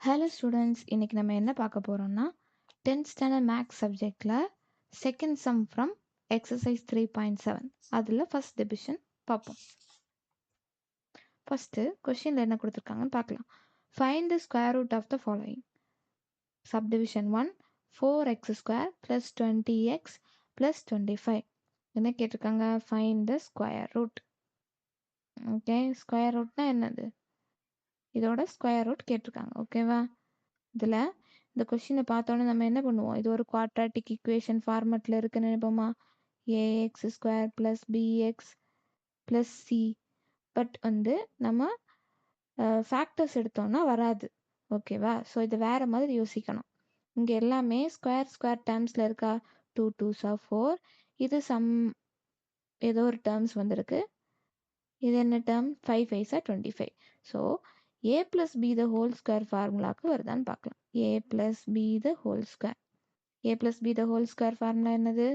Hello students, இன்னைக்கு நம்ம என்ன பார்க்க போகிறோம்னா 10th ஸ்டாண்டர்ட் மேக்ஸ் சப்ஜெக்டில் செகண்ட் சம் ஃப்ரம் எக்ஸசைஸ் 3.7 அதில் ஃபர்ஸ்ட் டிவிஷன் பார்ப்போம். ஃபஸ்ட்டு கொஷினில் என்ன கொடுத்துருக்காங்கன்னு பார்க்கலாம். Find the square root of the following. Subdivision 1 4x² + 20x + 25. என்ன கேட்டிருக்காங்க? Find the square root. Okay, square ரூட்னா என்னது? இதோட ஸ்கொயர் ரூட் கேட்டிருக்காங்க. ஓகேவா? இதில் இந்த கொஷினை பார்த்தோன்னே நம்ம என்ன பண்ணுவோம்? இது ஒரு குவாட்ராட்டிக் ஈக்குவேஷன் ஃபார்மெட்டில் இருக்குன்னு நினைப்போமா? ax² + bx + c. பட் நம்ம ஃபேக்டர்ஸ் எடுத்தோம்னா வராது. ஓகேவா? ஸோ இது வேறு மாதிரி யோசிக்கணும். இங்கே எல்லாமே ஸ்கொயர் டேர்ம்ஸில் இருக்கா? 2 2s are 4. இது ஏதோ ஒரு டேர்ம்ஸ் வந்திருக்கு. இது என்ன term? 5 5s are 25. So a + b the whole square ஃபார்முலாவுக்கு வருதான்னு பார்க்கலாம். a + b the whole square. a + b the whole square formula என்னது?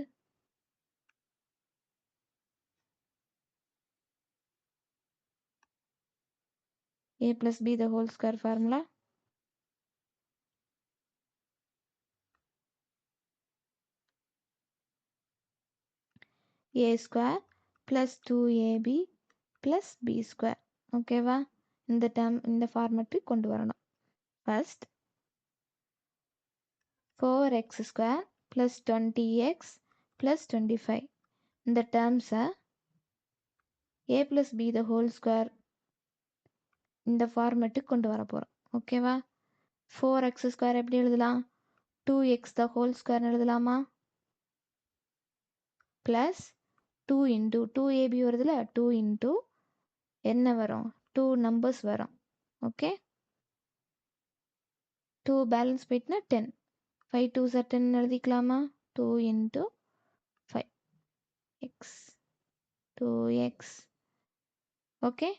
a + b the whole square formula a² + 2ab + b². ஓகேவா? இந்த டேர்ம் இந்த ஃபார்மெட்டுக்கு கொண்டு வரணும். First 4x² + 20x + 25. இந்த டேர்ம்ஸை a + b the whole square இந்த ஃபார்மெட்டுக்கு கொண்டு வர போகிறோம். ஓகேவா? 4x² எப்படி எழுதலாம்? 2x the whole square எழுதலாமா? ப்ளஸ் 2 × 2ab வருதுல, 2 × என்ன வரும்? 2 நம்பர்ஸ் வரும். ஓகே, 2 பேலன்ஸ் போயிட்டுனா 10. 5 2s are 10 எழுதிக்கலாமா? 2 × 5 x 2x. Okay,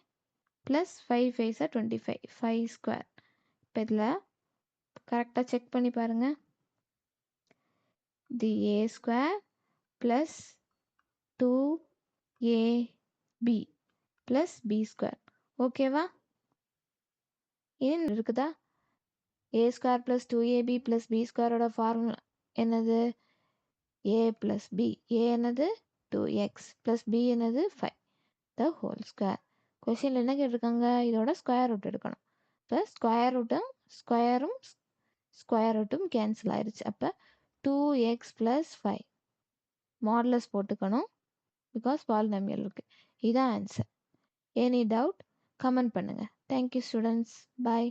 plus 5 5s are 25 5². இப்போ இதில் கரெக்டாக செக் பண்ணி பாருங்கள். தி a² + 2ab + b². ஓகேவா? இது இருக்குதா? a² + 2ab + b² ஃபார்முலா என்னது? a + b. a என்னது? 2x + b என்னது? 5 the whole square. கொஷினில் என்ன கேட்டிருக்காங்க? இதோட ஸ்கொயர் ரூட் எடுக்கணும். இப்போ ஸ்கொயர் ரூட்டும் கேன்சல் ஆயிடுச்சு. அப்போ 2x + 5 மாடுலஸ் போட்டுக்கணும். பிகாஸ் பாலினாமியல் இருக்குது. இதான் ஆன்சர். எனி டவுட் கமெண்ட் பண்ணுங்கள். Thank you students. பாய்.